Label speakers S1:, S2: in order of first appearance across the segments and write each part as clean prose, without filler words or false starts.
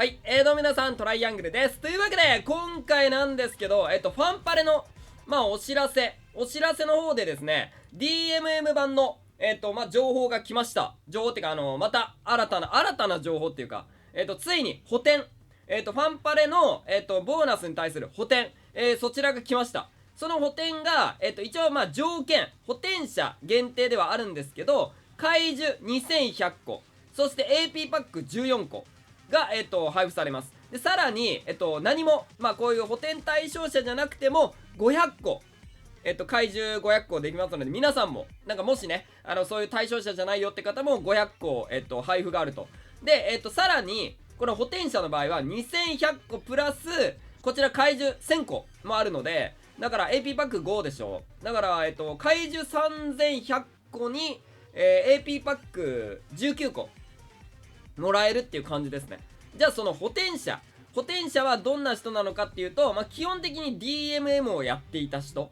S1: はい、どうも皆さん、トライアングルです。というわけで、今回なんですけど、ファンパレの、お知らせの方でですね、DMM 版の、情報が来ました。情報っていうか、また、新たな情報っていうか、ついに、補填、ファンパレの、ボーナスに対する補填、そちらが来ました。その補填が、一応、条件、補填者限定ではあるんですけど、怪獣2100個、そして AP パック14個、が、配布されます。で、さらに、何も、こういう補填対象者じゃなくても、500個、怪獣500個できますので、皆さんも、なんかもしね、そういう対象者じゃないよって方も500個、配布があると。で、さらに、この補填者の場合は2100個プラス、こちら怪獣1000個もあるので、だから AP パック5でしょ。だから、怪獣3100個に、AP パック19個もらえるっていう感じですね。じゃあその補填者はどんな人なのかっていうと、基本的に DMM をやっていた人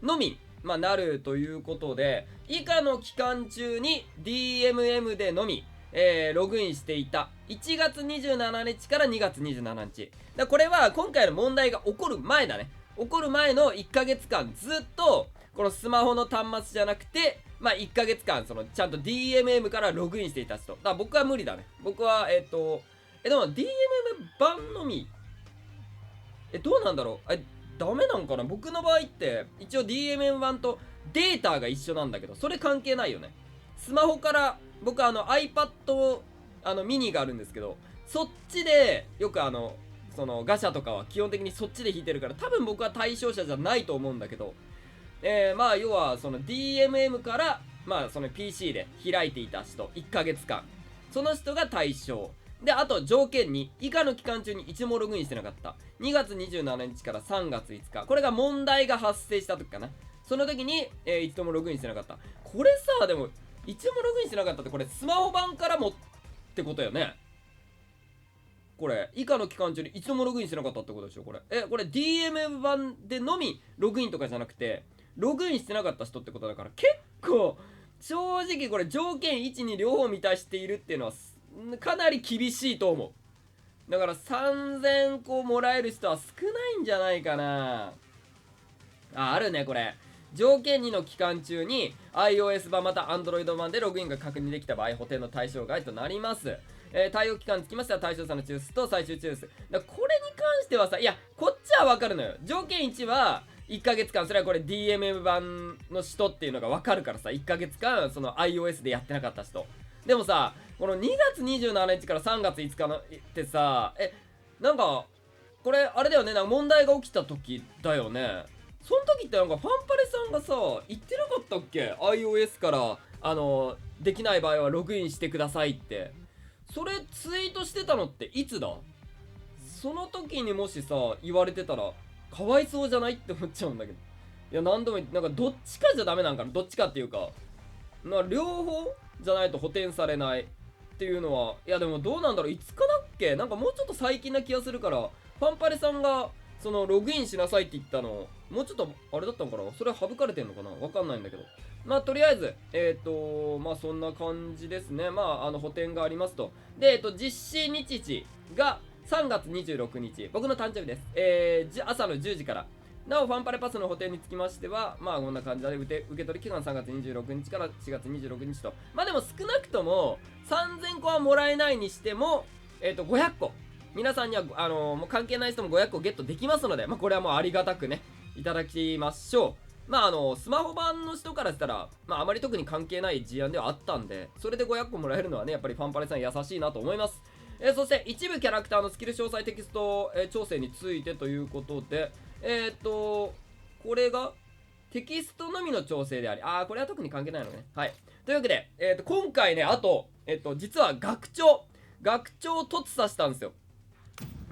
S1: のみ、なるということで、以下の期間中に DMM でのみ、ログインしていた1月27日から2月27日。これは今回の問題が起こる前だね。起こる前の1ヶ月間ずっと、このスマホの端末じゃなくて、1ヶ月間、ちゃんと DMM からログインしていた人。だから僕は無理だね。僕は、でも DMM 版のみ、どうなんだろうダメなんかな。僕の場合って、一応 DMM 版とデータが一緒なんだけど、それ関係ないよね。スマホから、僕iPad、ミニがあるんですけど、そっちで、よくそのガシャとかは基本的にそっちで引いてるから、多分僕は対象者じゃないと思うんだけど、要はその DMM からその PC で開いていた人1ヶ月間、その人が対象で、あと条件に以下の期間中に一度もログインしてなかった2月27日から3月5日、これが問題が発生した時かな。その時に、一度もログインしてなかった。これさ、でも一度もログインしてなかったって、これスマホ版からもってことよね。これ以下の期間中に一度もログインしてなかったってことでしょ。これこれ DMM 版でのみログインとかじゃなくて、ログインしてなかった人ってことだから、結構正直これ条件1に両方満たしているっていうのはかなり厳しいと思う。だから3000個もらえる人は少ないんじゃないかな。あるね、これ条件2の期間中に iOS 版また Android 版でログインが確認できた場合、補填の対象外となります。対応期間につきましては対象者の抽出と最終抽出。これに関してはさ、いやこっちはわかるのよ。条件1は1ヶ月間、それはこれ DMM 版の人っていうのがわかるからさ、1ヶ月間その iOS でやってなかった人。でもさ、この2月27日から3月5日のってさ、なんかこれあれだよね、なんか問題が起きた時だよね。その時ってなんかファンパレさんがさ言ってなかったっけ、 iOS からできない場合はログインしてくださいって。それツイートしてたのっていつだ。その時にもしさ言われてたらかわいそうじゃないって思っちゃうんだけど。いや、何度もなんかどっちかじゃダメなんかな。どっちかっていうか両方じゃないと補填されないっていうのは、いやでもどうなんだろう、いつかだっけ。なんかもうちょっと最近な気がするから、ファンパレさんがそのログインしなさいって言ったのもうちょっとあれだったのかな。それは省かれてんのかな、わかんないんだけど。とりあえずそんな感じですね。補填がありますと。で実施日時が3月26日、僕の誕生日です。朝の10時から。なお、ファンパレパスの補填につきましては、こんな感じで受け取り期間3月26日から4月26日と。でも少なくとも3000個はもらえないにしても、500個。皆さんには、もう関係ない人も500個ゲットできますので、これはもうありがたくね、いただきましょう。スマホ版の人からしたら、あまり特に関係ない事案ではあったんで、それで500個もらえるのはね、やっぱりファンパレさん優しいなと思います。そして一部キャラクターのスキル詳細テキスト、調整についてということで、これがテキストのみの調整であり、これは特に関係ないのね。はい。というわけで、今回ね、あと、実は学長突させたんですよ。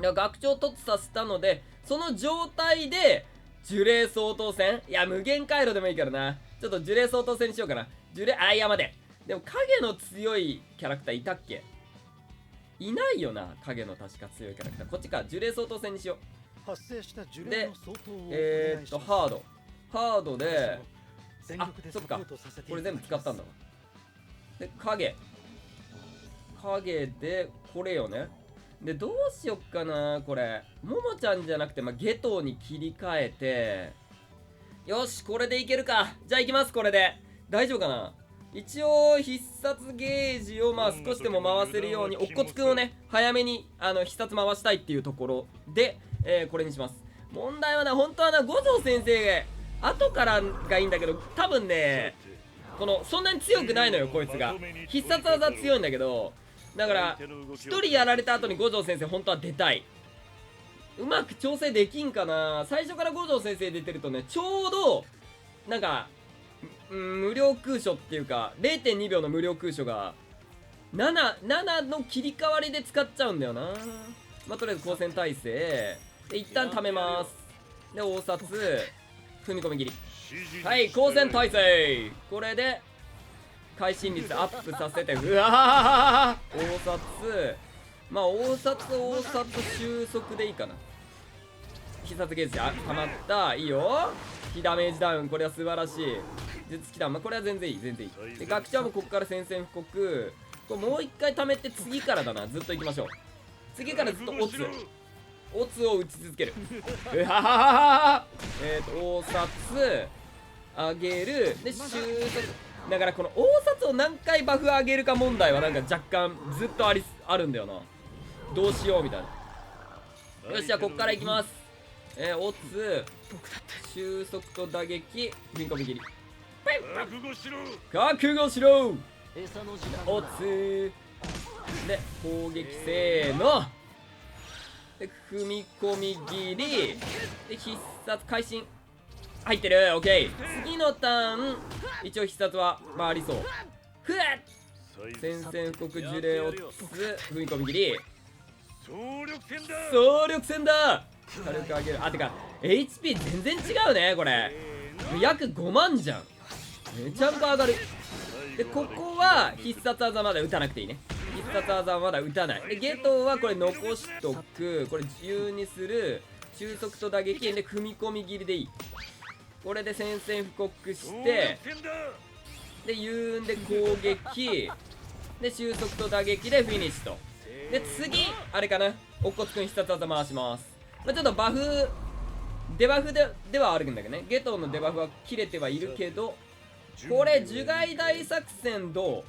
S1: 学長突させたので、その状態で、呪霊相当戦、いや、無限回路でもいいからな。ちょっと呪霊相当戦にしようかな。いや、待て。でも、影の強いキャラクターいたっけ。いないよな、影の確か強いキャラクター。こっちか、呪霊相当戦にしよう。
S2: 発生した呪
S1: で
S2: 霊の相当をお願いします。
S1: ハードで、
S2: 全力で
S1: そっか、
S2: サポートさせてい
S1: これ全部
S2: ただきます
S1: 使ったんだわ。で、影で、これよね。でどうしよっかなこれ。ももちゃんじゃなくてゲトに切り替えて、よしこれでいけるか。じゃあいきます。これで大丈夫かな。一応必殺ゲージを少しでも回せるように、おっこつくんをね早めに必殺回したいっていうところで、これにします。問題は本当は五条先生が後からがいいんだけど、多分ねそんなに強くないのよこいつが。必殺技強いんだけど、だから1人やられた後に五条先生本当は出たい。うまく調整できんかな。最初から五条先生出てるとね、ちょうど無料空所っていうか 0.2 秒の無料空所が7の切り替わりで使っちゃうんだよな。とりあえず光線耐性で一旦貯めます。で応殺踏み込み切り。はい、光線耐性。これで会心率アップさせて、うわー応殺。応殺収束でいいかな。必殺ゲージたまった。いいよ。非ダメージダウン、これは素晴らしい。術気ダウン、これは全然いい、全然いい。で学長もここから宣戦布告。これもう一回貯めて次からだな。ずっといきましょう。次からずっとオツを打ち続ける。うはははは。応殺上げるで収束。だからこの応殺を何回バフ上げるか問題は若干ずっとあるんだよな。どうしようみたいな。よし、じゃあこっからいきます。オツ収束と打撃踏み込み切り。覚悟しろ。オツで攻撃せーので踏み込み切りで必殺会心入ってる。オッケー。次のターン一応必殺はありそう。ふわっ宣戦布告呪霊をつ踏み込み切り。総力戦だ。火力上げる。てか HP 全然違うねこれ。約5万じゃん。めちゃくちゃ上がる。でここは必殺技まだ打たなくていいね。必殺技はまだ打たない。でゲトはこれ残しとく。これ自由にする。収束と打撃で踏み込み切りでいい。これで宣戦布告してで誘引で攻撃で収束と打撃でフィニッシュと。で次あれかな、おっこつくん必殺技回します。ちょっとデバフではあるんだけどね。ゲトのデバフは切れてはいるけど、これ樹海大作戦どう。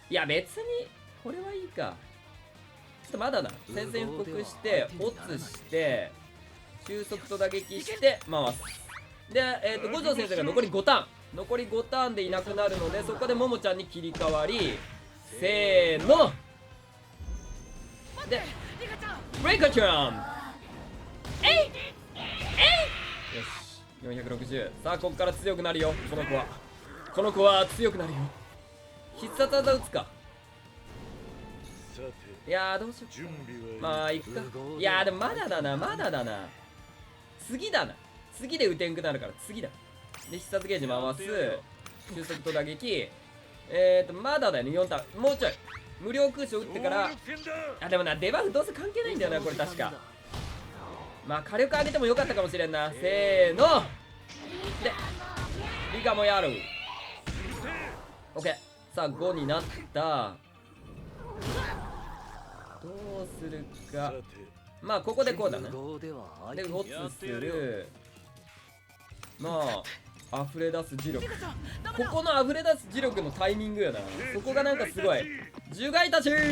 S1: いや別にこれはいいか。ちょっとまだだ。宣戦布告してオツして収束と打撃して回す。で五条先生が残り5ターンでいなくなるので、そこでももちゃんに切り替わりせーのでリカちゃんよし460。さあここから強くなるよ。この子は強くなるよ。必殺技打つか。いやーどうしようか。いくか。いやーでもまだだな。次で打てんくなるから次だ。で必殺ゲージ回す。収束と打撃。まだだよね。4ターンもうちょい無料空所打ってから。でもなデバフどうせ関係ないんだよなこれ確か。火力上げてもよかったかもしれんな。せーのでリカもやる。 OK。 さあ5になった。どうするか。ここでこうだな。でオツする。溢れ出す磁力。ここの溢れ出す磁力のタイミングやな。そこがすごい。樹海たちどれく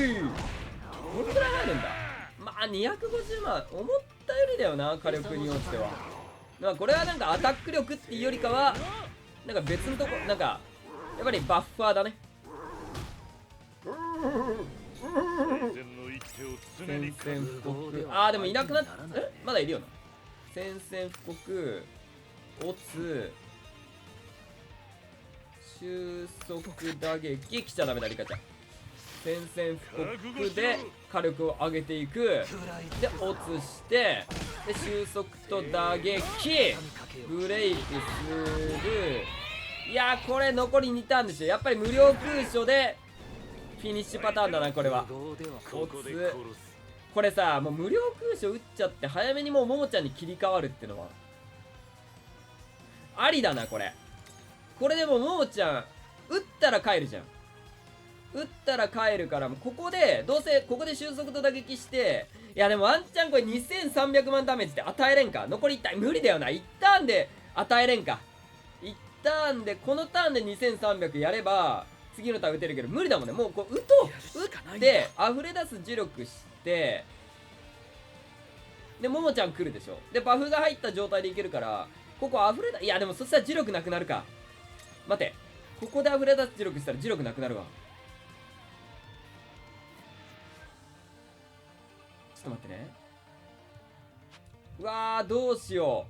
S1: らい入るんだ。250万思ったよりだよな火力によっては。これはアタック力っていうよりかは別のとこやっぱりバッファーだね。宣戦布告。でもいなくなっまだいるよな。宣戦布告オツ収束打撃来ちゃダメだ。リカちゃん宣戦布告で火力を上げていく。でオツしてで収束と打撃ブレイクする。いやこれ残り2ターンでしょ。やっぱり無料空所でフィニッシュパターンだなこれは。オツこれさもう無料空所打っちゃって早めにもうももちゃんに切り替わるってのはありだなこれ。これでもももちゃん打ったら帰るじゃん。打ったら帰るから、もうここでどうせここで収束と打撃して、いやでもワンチャンこれ2300万ダメージって与えれんか。残り1ターン無理だよな。1ターンで与えれんか。1ターンでこのターンで2300やれば次のターン打てるけど無理だもんね。もうこう打って溢れ出す呪力して、でももちゃん来るでしょ。でバフが入った状態でいけるから、ここ溢れだ、いやでもそしたら呪力なくなるか。待て、ここで溢れ出す呪力したら呪力なくなるわ。ちょっと待ってね。うわーどうしよ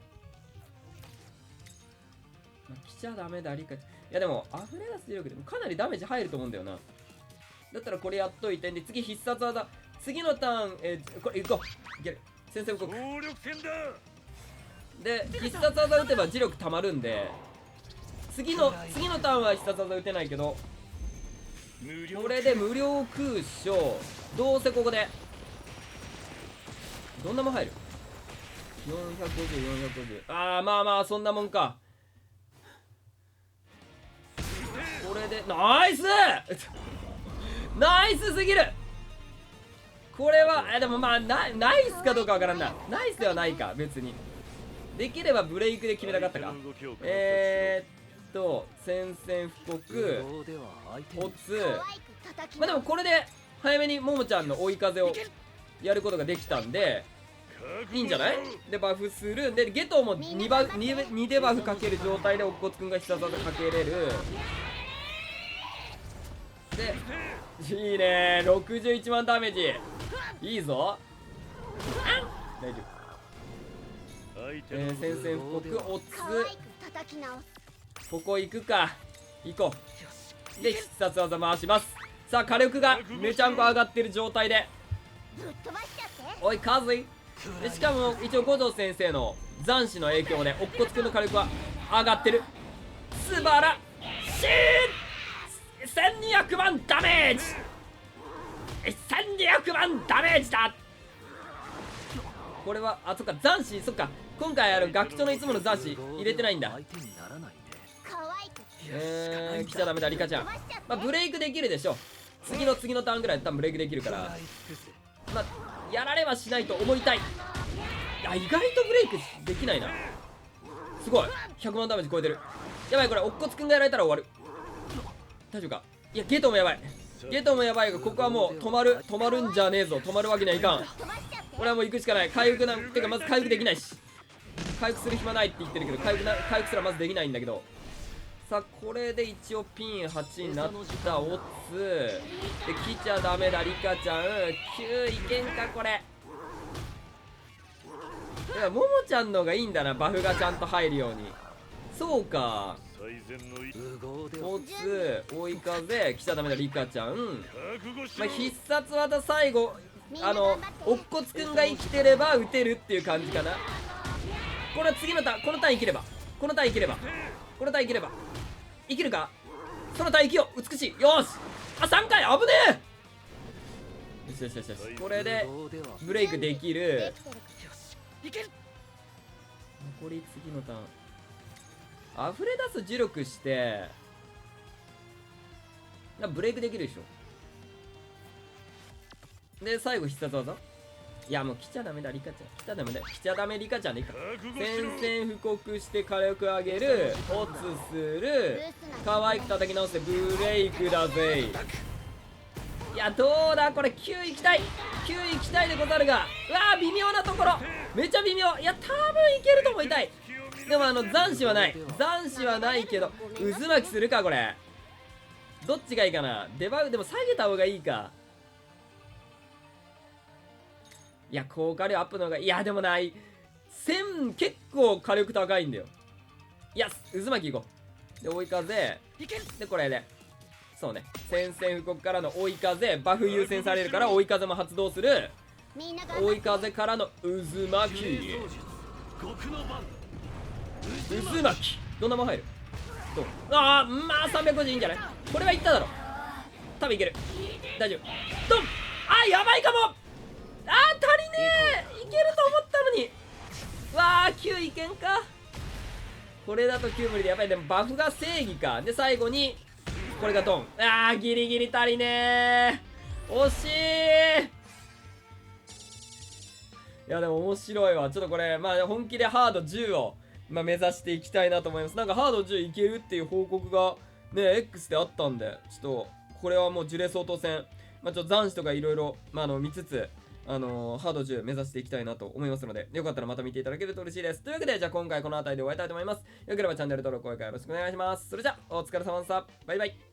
S1: う、まあ、来ちゃダメだリカ。いやでも溢れ出す呪力でもかなりダメージ入ると思うんだよな。だったらこれやっといて、で次必殺技、次のターン、これいこう、いける。先生動くで必殺技打てば磁力たまるんで、次のターンは必殺技打てないけど、これで無料空所、どうせここでどんなもん入る。450、ああまあまあそんなもんか。これでナイスナイスすぎる。これはでもまあナイスかどうかわからんな。ナイスではないか。別にできればブレイクで決めたかったか。宣戦布告オツ、まあでもこれで早めにももちゃんの追い風をやることができたんでいいんじゃない。でバフするでゲトも2デバフかける状態で乙骨くんが必殺技かけれる。でいいね、61万ダメージいいぞ。大丈夫。宣戦布告オツ、ここ行くか。行こう。で必殺技回します。さあ火力がめちゃんこ上がってる状態で、おいカズイで、しかも一応五条先生の残死の影響で乙骨くんの火力は上がってる。素晴らしい。1200万ダメージ、1200万ダメージだ。これはそっか残死、そっか今回学長のいつもの残死入れてないんだ。来ちゃダメだリカちゃん。まあブレイクできるでしょ。次のターンぐらいで多分ブレイクできるから、まあやられはしないと思いたい。いや意外とブレイクできないな。すごい100万ダメージ超えてる。やばい、これ乙骨くんがやられたら終わる。大丈夫か。いやゲトもやばい、ゲトもやばいが、ここはもう止まるんじゃねえぞ。止まるわけにはいかん。これはもう行くしかない。回復なんてかまず回復できないし、回復する暇ないって言ってるけど回復すらまずできないんだけど。さあこれで一応ピン8になったオツで来ちゃダメだリカちゃん。9いけんかこれ。いやももちゃんのがいいんだな、バフがちゃんと入るように。そうかオツ追い風来ちゃダメだリカちゃん。まあ、必殺技最後乙骨くんが生きてれば打てるっていう感じかな。これは次のこのターン生きれば生きるか。そのターン生きよう。美しい。よし3回危ねえ。よしこれでブレイクできる。残り次のターン溢れ出す呪力してブレイクできるでしょ。で最後必殺技、いやもう来ちゃダメだリカちゃん、来ちゃダメだ、来ちゃダメリカちゃんでいいか。宣戦布告して火力上げる、オツする、可愛く叩き直してブレイクだぜ。いやどうだこれ9行きたいでござるが、うわー微妙なところ、めちゃ微妙。いや多分いけると思いたい。でも残死はないけど渦巻きするかこれ。どっちがいいかな。デバフでも下げた方がいいか。いや効果量アップの方がいい。いやでもない1000結構火力高いんだよ。いや渦巻きいこう。で追い風でこれでそうね、宣戦布告からの追い風バフ優先されるから追い風も発動する。追い風からの渦巻きどんなもん入る。どうまあ350いいんじゃない。これはいっただろ多分いける。大丈夫ドン。やばいかも。足りねえ。いけると思ったのに。わ9いけんか。これだと9無理でやばい。でもバフが正義か。で最後にこれがドン。ギリギリ足りねー。惜しい。いやでも面白いわ。ちょっとこれ本気でハード10を目指していきたいなと思います。なんかハード10いけるっていう報告がね X であったんで、ちょっとこれはもうジュレ相当戦、ちょっと残暑とかいろいろ見つつハード10目指していきたいなと思いますので、よかったらまた見ていただけると嬉しいです。というわけで、じゃあ今回この辺りで終わりたいと思います。よければチャンネル登録、高評価よろしくお願いします。それじゃあ、お疲れ様でした。バイバイ。